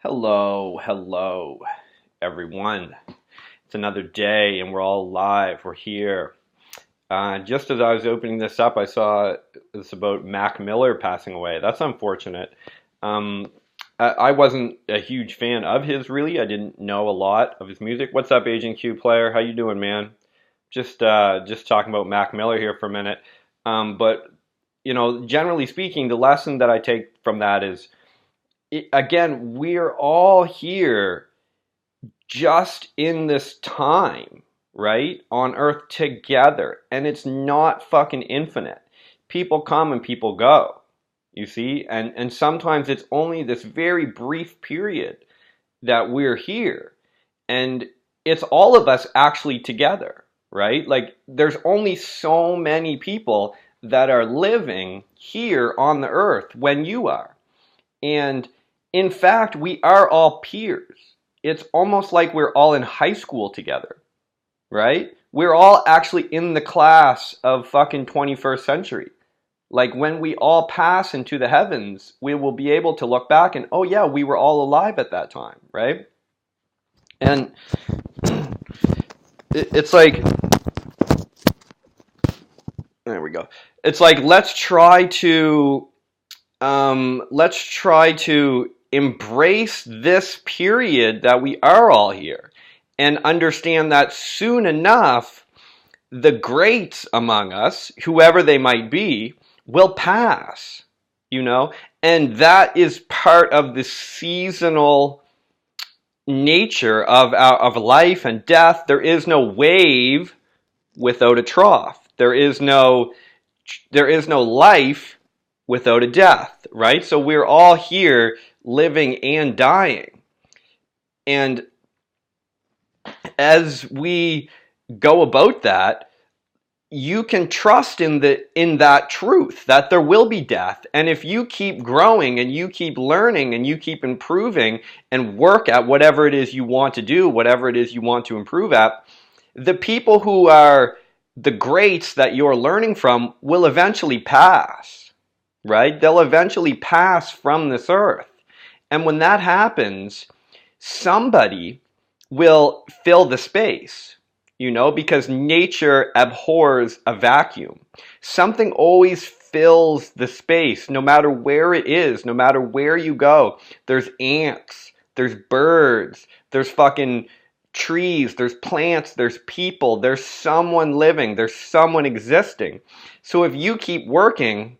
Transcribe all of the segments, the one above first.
Hello, everyone. It's another day and we're all live. We're here. Just as I was opening this up, I saw this about Mac Miller passing away. That's unfortunate. Um, I wasn't a huge fan of his, really. I didn't know a lot of his music. What's up, Agent Q player? How you doing, man? Just talking about Mac Miller here for a minute. But generally speaking, the lesson that I take from that is again, we're all here just in this time, right? On Earth together. And it's not fucking infinite. People come and people go, you see? And sometimes it's only this very brief period that we're here. And it's all of us actually together, right? Like, there's only so many people that are living here on the Earth when you are. And in fact, we are all peers. It's almost like we're all in high school together, right? We're all actually in the class of fucking 21st century. Like when we all pass into the heavens, we will be able to look back and, oh yeah, we were all alive at that time, right? And it's like, there we go. It's like, let's try to embrace this period that we are all here and understand that soon enough, the greats among us, whoever they might be, will pass, and that is part of the seasonal nature of life and death. There is no wave without a trough. There is no life without a death, right? So we're all here living and dying. And as we go about that, you can trust in that truth that there will be death. And if you keep growing and you keep learning and you keep improving and work at whatever it is you want to do, whatever it is you want to improve at, the people who are the greats that you're learning from will eventually pass, right? They'll eventually pass from this earth. And when that happens, somebody will fill the space, because nature abhors a vacuum. Something always fills the space, no matter where it is, no matter where you go. There's ants, there's birds, there's fucking trees, there's plants, there's people, there's someone living, there's someone existing. So if you keep working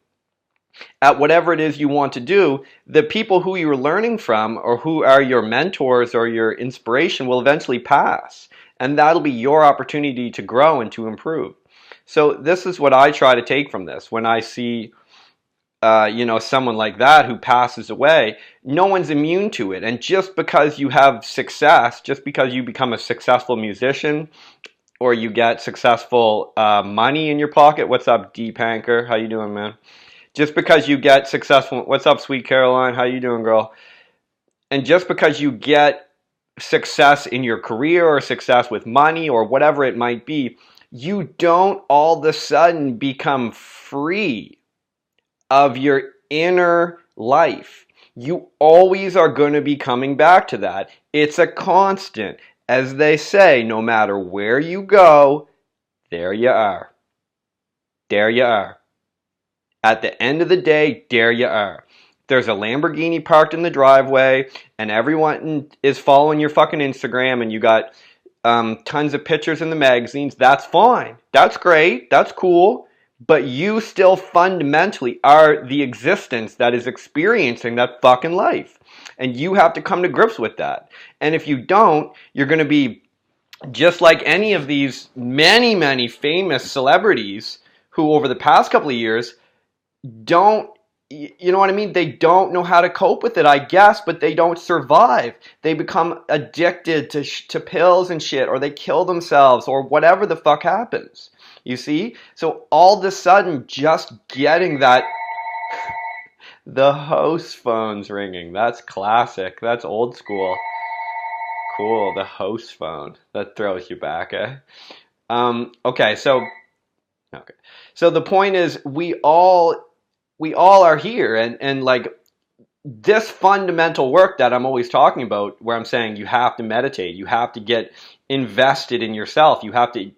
at whatever it is you want to do, the people who you're learning from or who are your mentors or your inspiration will eventually pass. And that'll be your opportunity to grow and to improve. So this is what I try to take from this. When I see, someone like that who passes away, no one's immune to it. And just because you have success, just because you become a successful musician or you get successful money in your pocket, what's up, Deep Anchor? How you doing, man? Just because you get successful, what's up, Sweet Caroline? How you doing, girl? And just because you get success in your career or success with money or whatever it might be, you don't all of a sudden become free of your inner life. You always are going to be coming back to that. It's a constant. As they say, no matter where you go, there you are. There you are. At the end of the day, there you are. There's a Lamborghini parked in the driveway, and everyone is following your fucking Instagram, and you got tons of pictures in the magazines. That's fine. That's great. That's cool. But you still fundamentally are the existence that is experiencing that fucking life. And you have to come to grips with that. And if you don't, you're going to be just like any of these many, many famous celebrities who over the past couple of years don't, you know what I mean? They don't know how to cope with it, I guess, but they don't survive. They become addicted to pills and shit, or they kill themselves, or whatever the fuck happens. You see? So all of a sudden, just getting that, the host phone's ringing. That's classic. That's old school. Cool, the host phone. That throws you back, eh? Okay. So the point is, we all are here, and like this fundamental work that I'm always talking about, where I'm saying you have to meditate, you have to get invested in yourself, you have to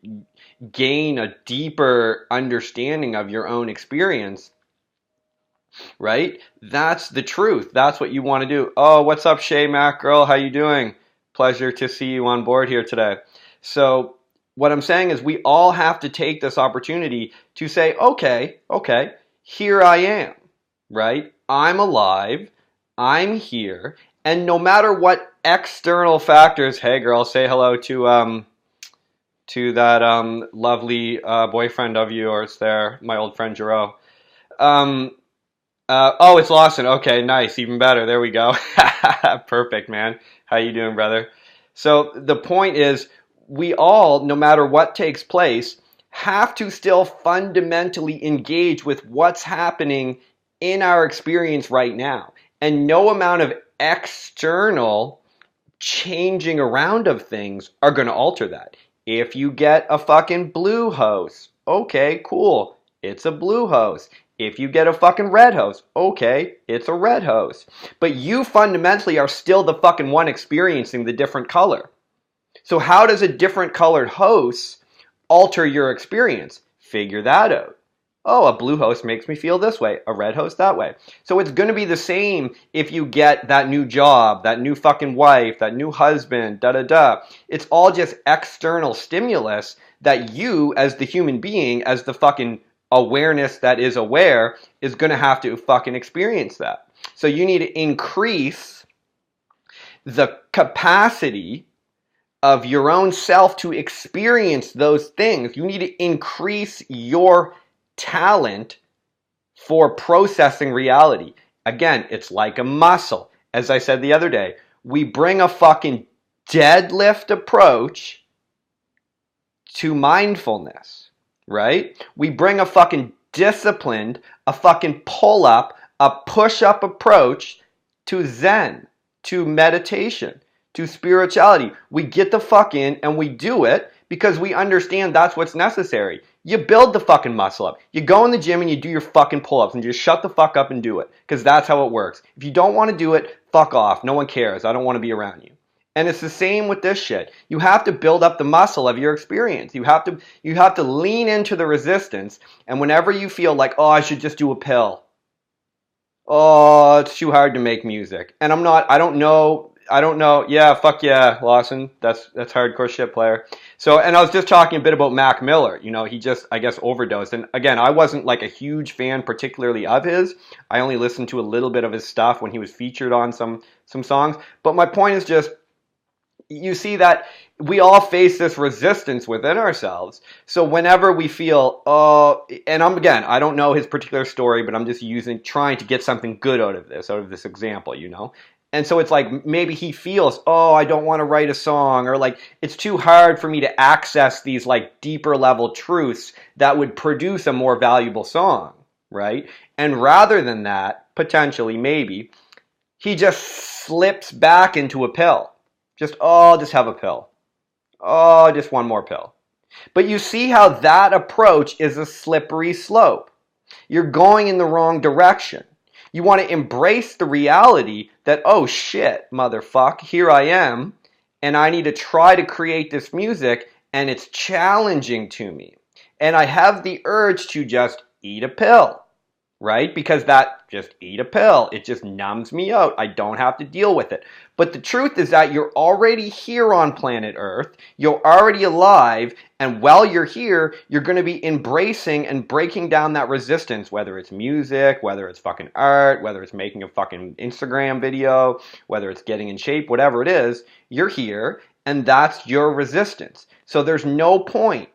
gain a deeper understanding of your own experience, right? That's the truth. That's what you want to do. Oh, what's up, Shay Mac girl? How you doing? Pleasure to see you on board here today. So what I'm saying is we all have to take this opportunity to say, okay, here I am, right? I'm alive. I'm here. And no matter what external factors, hey girl, say hello to that lovely boyfriend of yours there, my old friend Jero. Um, oh, it's Lawson. Okay, nice, even better. There we go. Perfect, man. How you doing, brother? So the point is, we all, no matter what takes place, have to still fundamentally engage with what's happening in our experience right now. And no amount of external changing around of things are going to alter that. If you get a fucking blue hose, okay, cool. It's a blue hose. If you get a fucking red hose, okay, it's a red hose. But you fundamentally are still the fucking one experiencing the different color. So how does a different colored hose alter your experience? Figure that out. Oh, a blue hose makes me feel this way, a red hose that way. So it's going to be the same if you get that new job, that new fucking wife, that new husband, da-da-da. It's all just external stimulus that you, as the human being, as the fucking awareness that is aware, is going to have to fucking experience that. So you need to increase the capacity of your own self to experience those things. You need to increase your talent for processing reality. Again, it's like a muscle. As I said the other day, we bring a fucking deadlift approach to mindfulness, right? We bring a fucking disciplined, a fucking pull-up, a push-up approach to Zen, to meditation, to spirituality. We get the fuck in and we do it because we understand that's what's necessary. You build the fucking muscle up. You go in the gym and you do your fucking pull-ups and just shut the fuck up and do it because that's how it works. If you don't want to do it, fuck off. No one cares. I don't want to be around you. And it's the same with this shit. You have to build up the muscle of your experience. You have to lean into the resistance. And whenever you feel like, oh, I should just do a pill. Oh, it's too hard to make music. And I don't know. Yeah, fuck yeah, Lawson. That's hardcore shit, player. So, and I was just talking a bit about Mac Miller. You know, he just, I guess, overdosed. And again, I wasn't like a huge fan particularly of his. I only listened to a little bit of his stuff when he was featured on some songs. But my point is just, you see that we all face this resistance within ourselves. So whenever we feel, and I don't know his particular story, but I'm just trying to get something good out of this example, you know? And so it's like maybe he feels, oh, I don't want to write a song, or like it's too hard for me to access these like deeper level truths that would produce a more valuable song, right? And rather than that, potentially, maybe, he just slips back into a pill. Just have a pill. Oh, just one more pill. But you see how that approach is a slippery slope. You're going in the wrong direction. You want to embrace the reality that, oh shit, motherfuck, here I am, and I need to try to create this music, and it's challenging to me. And I have the urge to just eat a pill. Right? Because just eat a pill. It just numbs me out. I don't have to deal with it. But the truth is that you're already here on planet Earth. You're already alive. And while you're here, you're going to be embracing and breaking down that resistance, whether it's music, whether it's fucking art, whether it's making a fucking Instagram video, whether it's getting in shape, whatever it is, you're here. And that's your resistance. So there's no point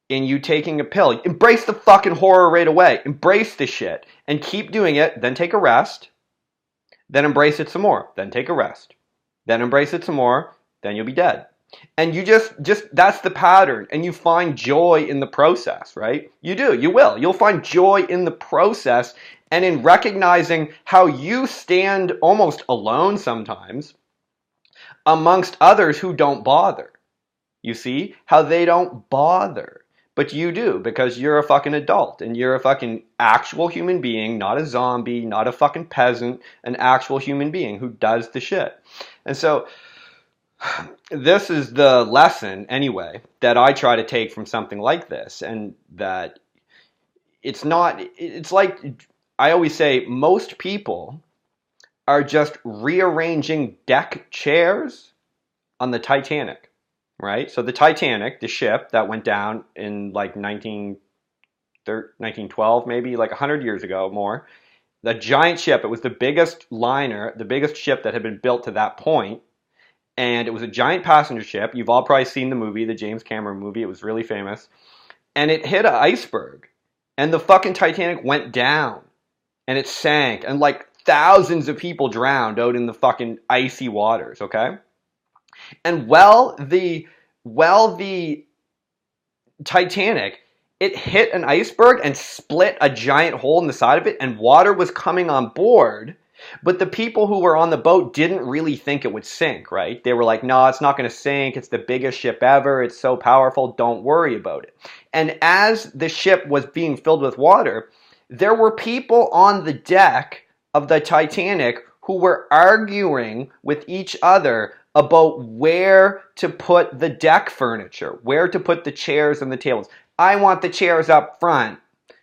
in you taking a pill. Embrace the fucking horror right away. Embrace the shit. And keep doing it. Then take a rest. Then embrace it some more. Then take a rest. Then embrace it some more. Then you'll be dead. And you just that's the pattern. And you find joy in the process, right? You do. You will. You'll find joy in the process and in recognizing how you stand almost alone sometimes amongst others who don't bother. You see? How they don't bother. But you do, because you're a fucking adult and you're a fucking actual human being, not a zombie, not a fucking peasant, an actual human being who does the shit. And so this is the lesson, anyway, that I try to take from something like this. And that it's like I always say, most people are just rearranging deck chairs on the Titanic, right? So the Titanic, the ship that went down in like 1912, maybe like 100 years ago more, the giant ship, it was the biggest liner, the biggest ship that had been built to that point. And it was a giant passenger ship. You've all probably seen the movie, the James Cameron movie. It was really famous. And it hit an iceberg. And the fucking Titanic went down. And it sank. And like thousands of people drowned out in the fucking icy waters, okay? And while the Titanic, it hit an iceberg and split a giant hole in the side of it, and water was coming on board. But the people who were on the boat didn't really think it would sink, right? They were like, no, it's not going to sink. It's the biggest ship ever. It's so powerful. Don't worry about it. And as the ship was being filled with water, there were people on the deck of the Titanic who were arguing with each other about where to put the deck furniture, where to put the chairs and the tables. I want the chairs up front.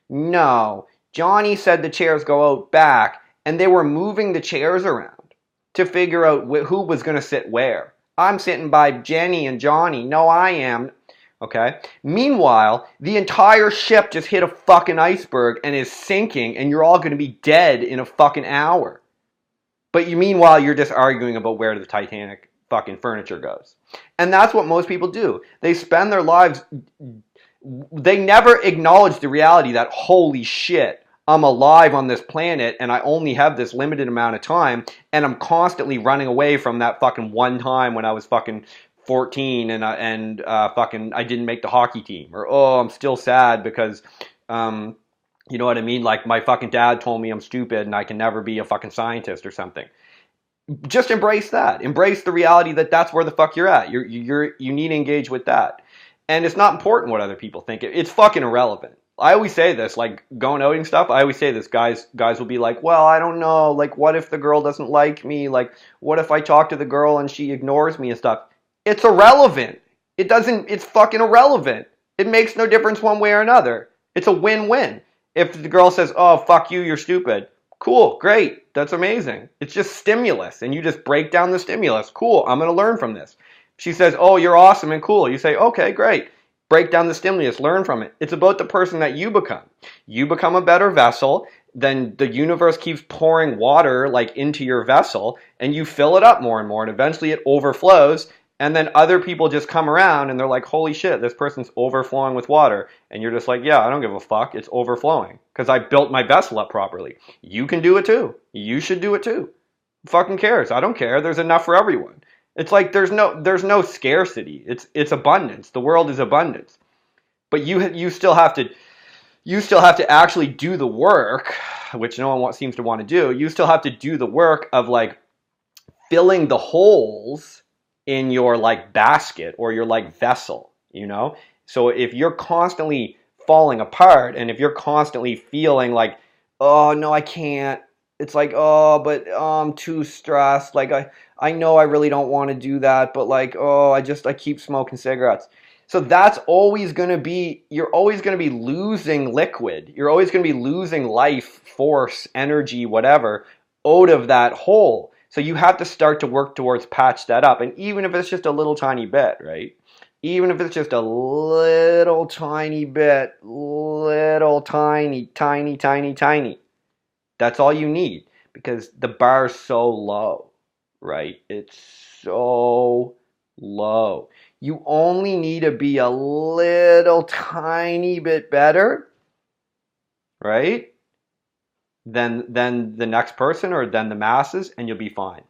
No. Johnny said the chairs go out back. And they were moving the chairs around to figure out who was going to sit where. I'm sitting by Jenny and Johnny. No, I am. Okay? Meanwhile, the entire ship just hit a fucking iceberg and is sinking, and you're all going to be dead in a fucking hour. But meanwhile, you're just arguing about where the Titanic fucking furniture goes. And that's what most people do. They spend their lives... They never acknowledge the reality that, holy shit, I'm alive on this planet and I only have this limited amount of time, and I'm constantly running away from that fucking one time when I was fucking 14 and I didn't make the hockey team, or oh, I'm still sad because you know what I mean, like my fucking dad told me I'm stupid and I can never be a fucking scientist or something. Just embrace that. Embrace the reality that that's where the fuck you're at. You need to engage with that. And it's not important what other people think. It's fucking irrelevant. I always say this, like going out and stuff, I always say this, guys will be like, well, I don't know, like what if the girl doesn't like me? Like what if I talk to the girl and she ignores me and stuff? It's irrelevant. It's fucking irrelevant. It makes no difference one way or another. It's a win-win. If the girl says, oh, fuck you, you're stupid. Cool, great, that's amazing. It's just stimulus and you just break down the stimulus. Cool, I'm going to learn from this. She says, oh, you're awesome and cool. You say, okay, great. Break down the stimulus, learn from it. It's about the person that you become. You become a better vessel, then the universe keeps pouring water like into your vessel, and you fill it up more and more, and eventually it overflows, and then other people just come around and they're like, holy shit, this person's overflowing with water. And you're just like, yeah, I don't give a fuck, it's overflowing, because I built my vessel up properly. You can do it too. You should do it too. Who fucking cares? I don't care. There's enough for everyone. It's like there's no scarcity. It's abundance. The world is abundance. But you still have to actually do the work, which no one seems to want to do. You still have to do the work of like filling the holes in your like basket or your like vessel, you know? So if you're constantly falling apart and if you're constantly feeling like, oh no, I can't. It's like, oh, but I'm too stressed. Like I know I really don't want to do that, but like, oh, I keep smoking cigarettes. So that's always going to be, you're always going to be losing liquid. You're always going to be losing life, force, energy, whatever, out of that hole. So you have to start to work towards patch that up. And even if it's just a little tiny bit, right? Even if it's just a little tiny bit, little tiny, tiny, tiny, tiny. That's all you need, because the bar's so low, right? It's so low. You only need to be a little tiny bit better, right? Than the next person or than the masses, and you'll be fine,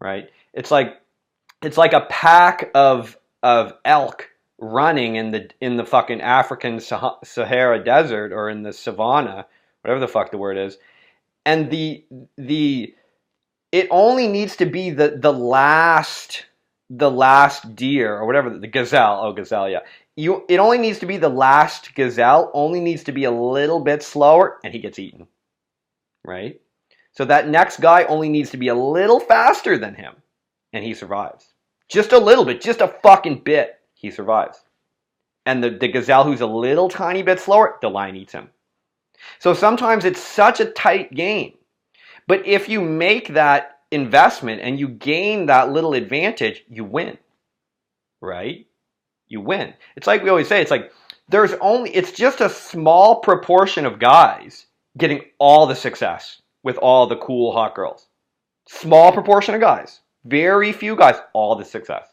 right? It's like a pack of elk running in the fucking African Sahara Desert or in the savannah, whatever the fuck the word is. And it only needs to be the last deer or whatever, the gazelle. Oh, gazelle, yeah. It only needs to be the last gazelle, only needs to be a little bit slower, and he gets eaten, right? So that next guy only needs to be a little faster than him, and he survives. Just a little bit, just a fucking bit, he survives. And the gazelle who's a little tiny bit slower, the lion eats him. So sometimes it's such a tight game. But if you make that investment and you gain that little advantage, you win, right? You win. It's like we always say, it's just a small proportion of guys getting all the success with all the cool hot girls. Small proportion of guys. Very few guys, all the success,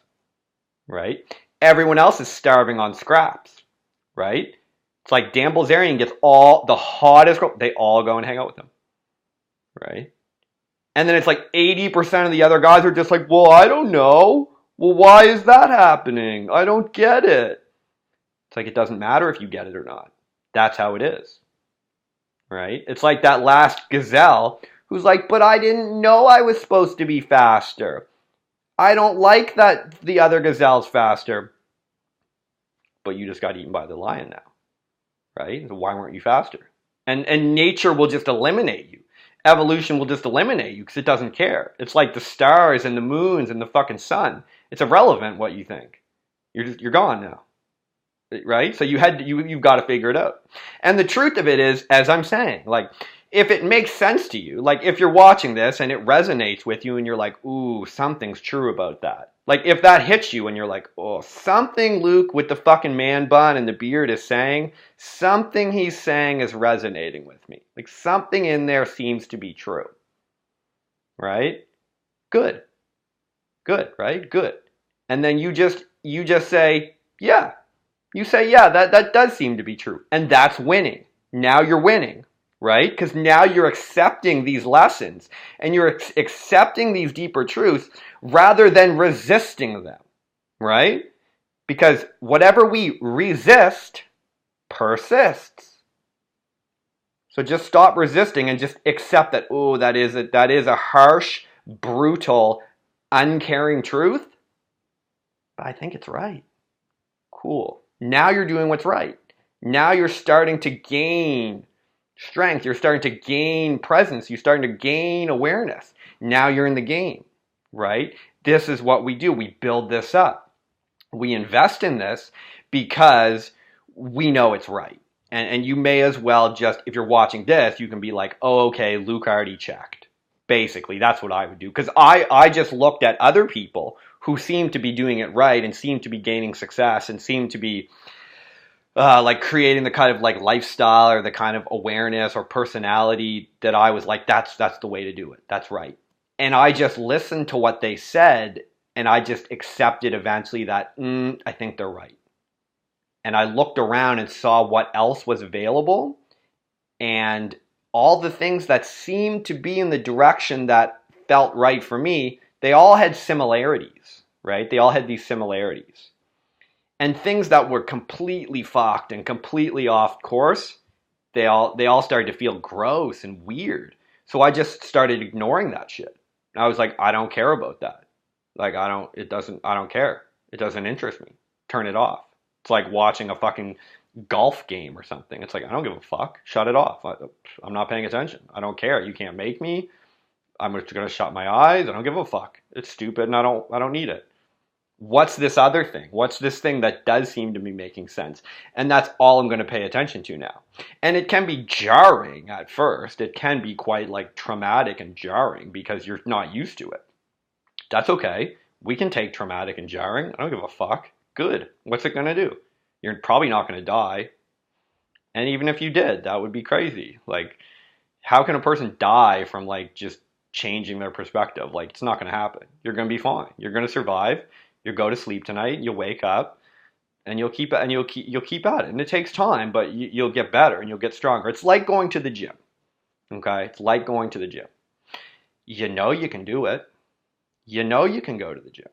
right? Everyone else is starving on scraps, right? It's like Dan Bilzerian gets all the hottest girls. They all go and hang out with him, right? And then it's like 80% of the other guys are just like, well, I don't know. Well, why is that happening? I don't get it. It's like, it doesn't matter if you get it or not. That's how it is, right? It's like that last gazelle who's like, but I didn't know I was supposed to be faster. I don't like that the other gazelle's faster. But you just got eaten by the lion now, right? So why weren't you faster? And nature will just eliminate you. Evolution will just eliminate you because it doesn't care. It's like the stars and the moons and the fucking sun. It's irrelevant what you think. You're gone now, right? So you've got to figure it out. And the truth of it is, as I'm saying, like, if it makes sense to you, like if you're watching this and it resonates with you and you're like, ooh, something's true about that. Like if that hits you and you're like, oh, something Luke with the fucking man bun and the beard is saying, something he's saying is resonating with me. Like something in there seems to be true. Right? Good. Good, right? Good. And then you just say, yeah. You say, yeah, that does seem to be true. And that's winning. Now you're winning. Right? Because now you're accepting these lessons and you're accepting these deeper truths rather than resisting them. Right? Because whatever we resist persists. So just stop resisting and just accept that, oh, that is a harsh, brutal, uncaring truth. But I think it's right. Cool. Now you're doing what's right. Now you're starting to gain strength. You're starting to gain presence. You're starting to gain awareness. Now you're in the game, right? This is what we do. We build this up. We invest in this because we know it's right. And you may as well just, if you're watching this, you can be like, oh, okay, Luke already checked. Basically, that's what I would do. Because I just looked at other people who seem to be doing it right and seem to be gaining success and seem to be like creating the kind of like lifestyle or the kind of awareness or personality that I was like, that's the way to do it. That's right. And I just listened to what they said and I just accepted eventually that I think they're right. And I looked around and saw what else was available and all the things that seemed to be in the direction that felt right for me, they all had similarities, right? They all had these similarities. And things that were completely fucked and completely off course, they all started to feel gross and weird. So I just started ignoring that shit. I was like, I don't care about that. Like I don't care. It doesn't interest me. Turn it off. It's like watching a fucking golf game or something. It's like, I don't give a fuck. Shut it off. I'm not paying attention. I don't care. You can't make me. I'm just going to shut my eyes. I don't give a fuck. It's stupid and I don't need it. What's this other thing? What's this thing that does seem to be making sense? And that's all I'm going to pay attention to now. And it can be jarring at first. It can be quite like traumatic and jarring because you're not used to it. That's okay. We can take traumatic and jarring. I don't give a fuck. Good. What's it going to do? You're probably not going to die. And even if you did, that would be crazy. Like, how can a person die from like just changing their perspective? Like, it's not going to happen. You're going to be fine. You're going to survive. You'll go to sleep tonight, you'll wake up, and you'll keep at it. And it takes time, but you'll get better and you'll get stronger. It's like going to the gym. Okay? It's like going to the gym. You know you can do it. You know you can go to the gym.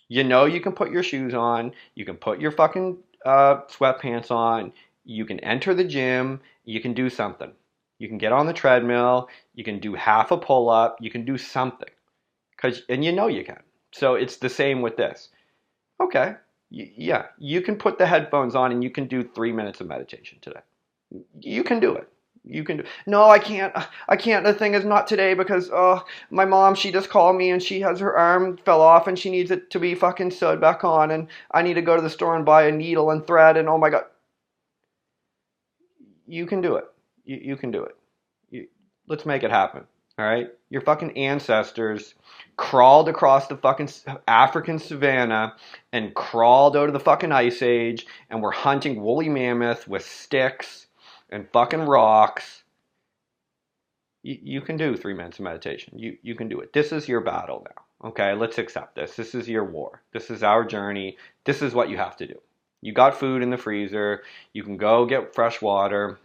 You know you can put your shoes on. You can put your fucking sweatpants on. You can enter the gym. You can do something. You can get on the treadmill. You can do half a pull-up. You can do something. And you know you can. So it's the same with this. Okay, Yeah, you can put the headphones on and you can do 3 minutes of meditation today. You can do it. You can do. No, I can't. I can't. The thing is not today because my mom, she just called me and she has her arm fell off and she needs it to be fucking sewed back on and I need to go to the store and buy a needle and thread and oh my god. You can do it. You can do it. Let's make it happen. All right? Your fucking ancestors crawled across the fucking African savannah and crawled out of the fucking ice age and were hunting woolly mammoth with sticks and fucking rocks. You can do 3 minutes of meditation. You can do it. This is your battle now. Okay? Let's accept this. This is your war. This is our journey. This is what you have to do. You got food in the freezer. You can go get fresh water.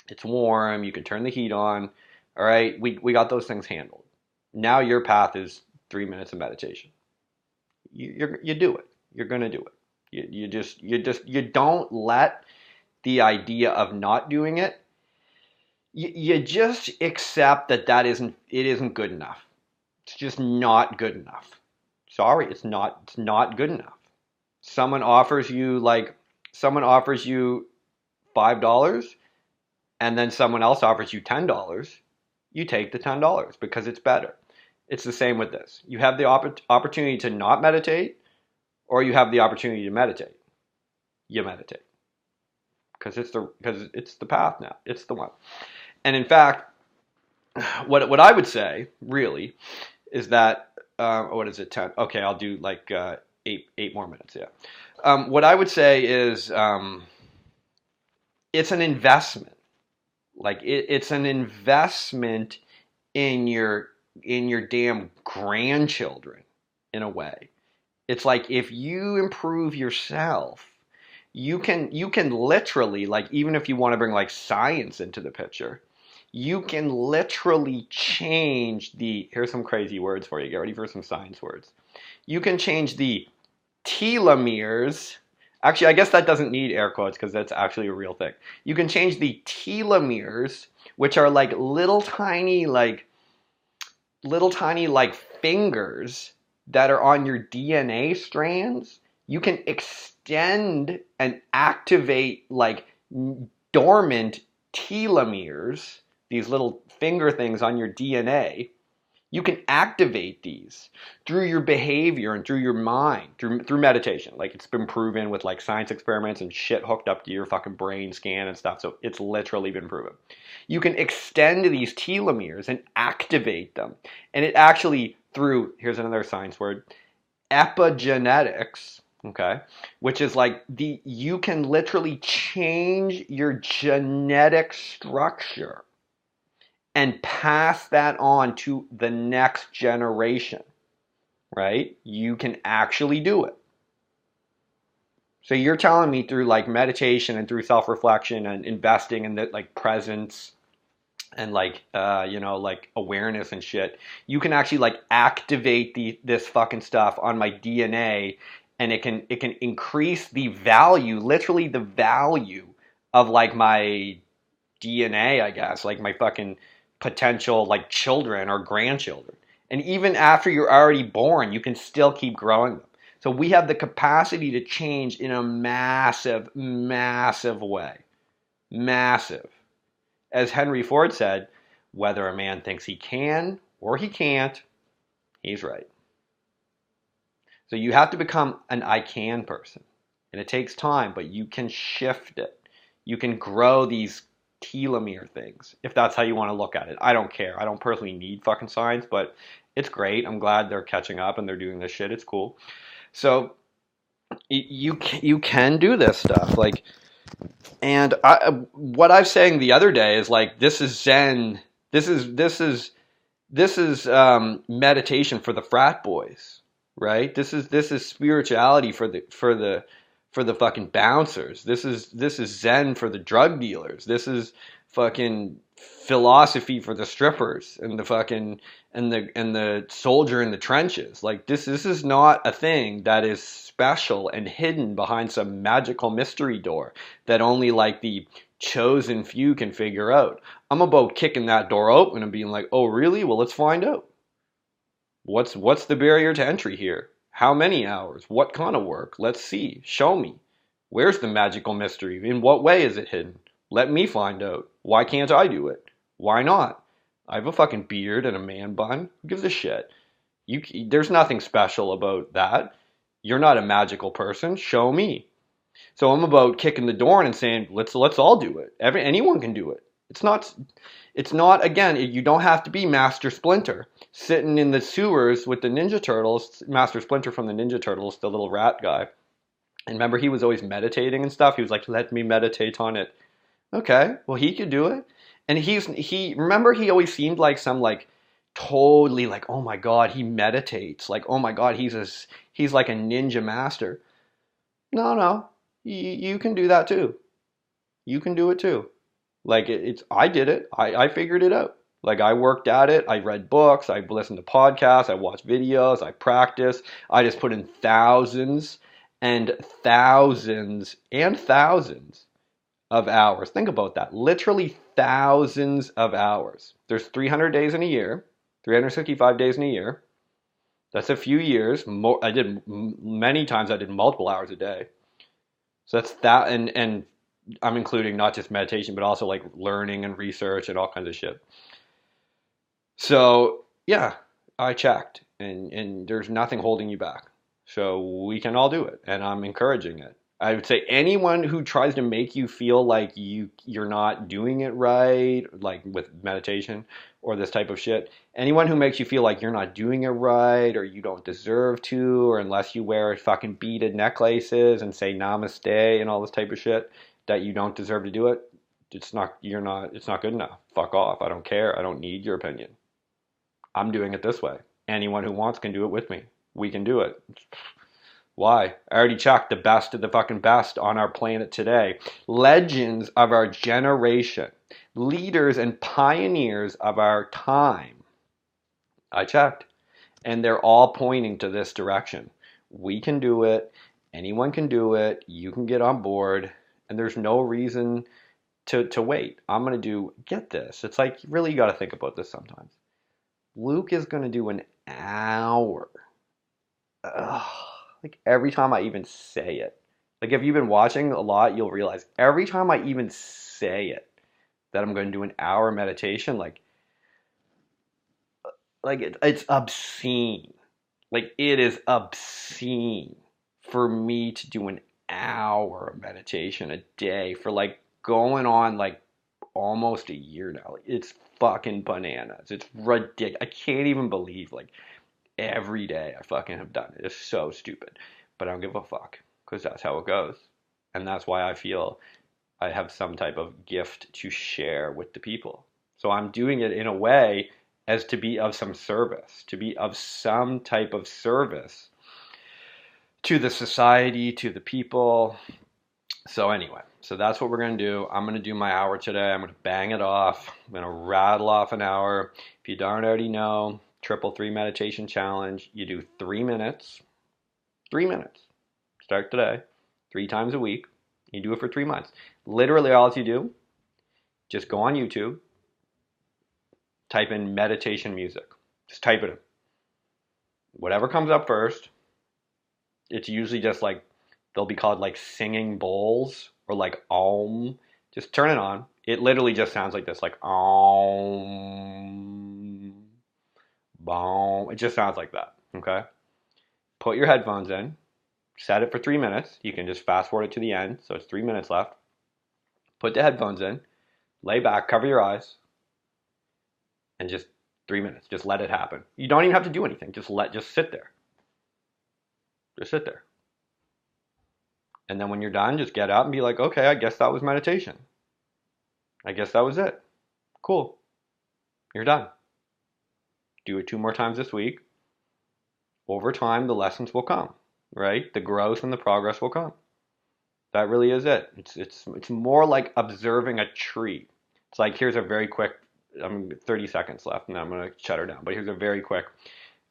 It's warm. You can turn the heat on. All right, we got those things handled. Now your path is 3 minutes of meditation. You do it. You're gonna do it. You don't let the idea of not doing it. You just accept that it isn't good enough. It's just not good enough. Sorry, it's not good enough. Someone offers you $5, and then someone else offers you $10. You take the $10 because it's better. It's the same with this. You have the opportunity to not meditate, or you have the opportunity to meditate. You meditate because it's the path now. It's the one. And in fact, what I would say really is that what is it? 10? Okay, I'll do like eight more minutes. Yeah. What I would say is it's an investment. Like it's an investment in your damn grandchildren in a way. It's like if you improve yourself, you can literally, like, even if you want to bring like science into the picture, you can literally change here's some crazy words for you. Get ready for some science words. You can change the telomeres. Actually, I guess that doesn't need air quotes because that's actually a real thing. You can change the telomeres, which are like little tiny fingers that are on your DNA strands. You can extend and activate like dormant telomeres, these little finger things on your DNA. You can activate these through your behavior and through your mind, through meditation. Like, it's been proven with like science experiments and shit hooked up to your fucking brain scan and stuff. So it's literally been proven. You can extend these telomeres and activate them. And it actually, here's another science word, epigenetics, okay, which is like you can literally change your genetic structure and pass that on to the next generation, right? You can actually do it. So you're telling me through like meditation and through self-reflection and investing in the like presence and like like awareness and shit, you can actually like activate this fucking stuff on my DNA, and it can increase the value, literally the value of like my DNA, I guess, like my fucking potential like children or grandchildren. And even after you're already born, you can still keep growing them. So we have the capacity to change in a massive, massive way. Massive. As Henry Ford said, whether a man thinks he can or he can't, he's right. So you have to become an I can person. And it takes time, but you can shift it. You can grow these telomere things, if that's how you want to look at it. I don't care. I don't personally need fucking science, but it's great. I'm glad they're catching up and they're doing this shit. It's cool. So you can do this stuff, like, and what I was saying the other day is like, this is Zen. This is meditation for the frat boys, right? This is spirituality for the fucking bouncers. This is Zen for the drug dealers. This is fucking philosophy for the strippers and the fucking and the soldier in the trenches. Like, this is not a thing that is special and hidden behind some magical mystery door that only like the chosen few can figure out. I'm about kicking that door open and being like, oh really? Well, let's find out. What's the barrier to entry here? How many hours? What kind of work? Let's see. Show me. Where's the magical mystery? In what way is it hidden? Let me find out. Why can't I do it? Why not? I have a fucking beard and a man bun. Who gives a shit? There's nothing special about that. You're not a magical person. Show me. So I'm about kicking the door in and saying, let's all do it. Anyone can do it. It's not again, you don't have to be Master Splinter sitting in the sewers with the Ninja Turtles, Master Splinter from the Ninja Turtles, the little rat guy. And remember he was always meditating and stuff. He was like, "Let me meditate on it." Okay, well he could do it. And he remember he always seemed like some like totally like, "Oh my god, he meditates." Like, "Oh my god, he's like a ninja master." No, no. You can do that too. You can do it too. Like I did it. I figured it out. Like I worked at it. I read books. I listened to podcasts. I watched videos. I practiced. I just put in thousands and thousands and thousands of hours. Think about that. Literally thousands of hours. There's 300 days in a year, 365 days in a year. That's a few years. I did many times. I did multiple hours a day. So that's that, and I'm including not just meditation, but also like learning and research and all kinds of shit. So yeah, I checked, and there's nothing holding you back. So we can all do it, and I'm encouraging it. I would say anyone who tries to make you feel like you're not doing it right, like with meditation or this type of shit, anyone who makes you feel like you're not doing it right or you don't deserve to, or unless you wear fucking beaded necklaces and say namaste and all this type of shit, that you don't deserve to do it, it's not good enough. Fuck off. I don't care. I don't need your opinion. I'm doing it this way. Anyone who wants can do it with me. We can do it. Why? I already checked the best of the fucking best on our planet today. Legends of our generation. Leaders and pioneers of our time. I checked. And they're all pointing to this direction. We can do it. Anyone can do it. You can get on board. And there's no reason to wait. I'm going to do, get this. It's like, really, you got to think about this sometimes. Luke is going to do an hour. Ugh. Like every time I even say it. Like if you've been watching a lot, you'll realize every time I even say it that I'm going to do an hour meditation, it's obscene. Like it is obscene for me to do an hour of meditation a day for like going on like almost a year now. Like it's fucking bananas. It's ridiculous. I can't even believe like every day I fucking have done it. It's so stupid. But I don't give a fuck because that's how it goes. And that's why I feel I have some type of gift to share with the people. So I'm doing it in a way as to be of some service, to be of some type of service to the society, to the people. So anyway, so that's what we're going to do. I'm going to do my hour today. I'm going to bang it off. I'm going to rattle off an hour. If you don't already know, 333 meditation challenge. You do 3 minutes. 3 minutes. Start today. 3 times a week. You do it for 3 months. Literally all you do, just go on YouTube, type in meditation music. Just type it in. Whatever comes up first, it's usually just like, they'll be called like singing bowls or like Om. Just turn it on. It literally just sounds like this, like Om. Boom. It just sounds like that. Okay? Put your headphones in. Set it for 3 minutes. You can just fast forward it to the end. So it's 3 minutes left. Put the headphones in. Lay back. Cover your eyes. And just 3 minutes. Just let it happen. You don't even have to do anything. Just sit there. Just sit there. And then when you're done, just get up and be like, okay, I guess that was meditation. I guess that was it. Cool. You're done. Do it 2 more times this week. Over time, the lessons will come, right? The growth and the progress will come. That really is it. It's more like observing a tree. It's like, here's a very quick, 30 seconds left, and I'm going to shut her down. But here's a very quick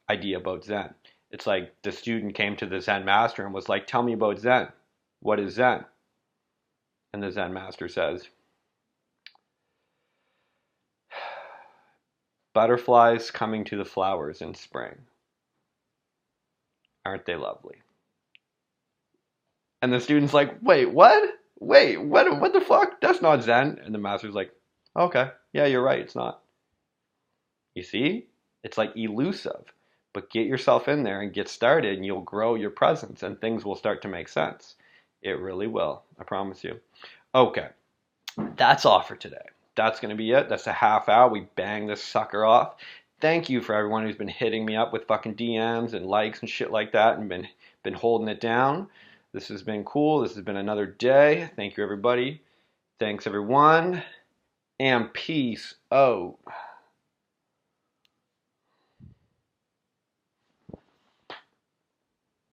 idea about Zen. It's like the student came to the Zen master and was like, tell me about Zen. What is Zen? And the Zen master says, butterflies coming to the flowers in spring. Aren't they lovely? And the student's like, wait, what? Wait, what the fuck? That's not Zen. And the master's like, okay, yeah, you're right, it's not. You see? It's like elusive. But get yourself in there and get started, and you'll grow your presence, and things will start to make sense. It really will. I promise you. Okay, that's all for today. That's going to be it. That's a half hour. We bang this sucker off. Thank you for everyone who's been hitting me up with fucking DMs and likes and shit like that and been holding it down. This has been cool. This has been another day. Thank you, everybody. Thanks, everyone. And peace out.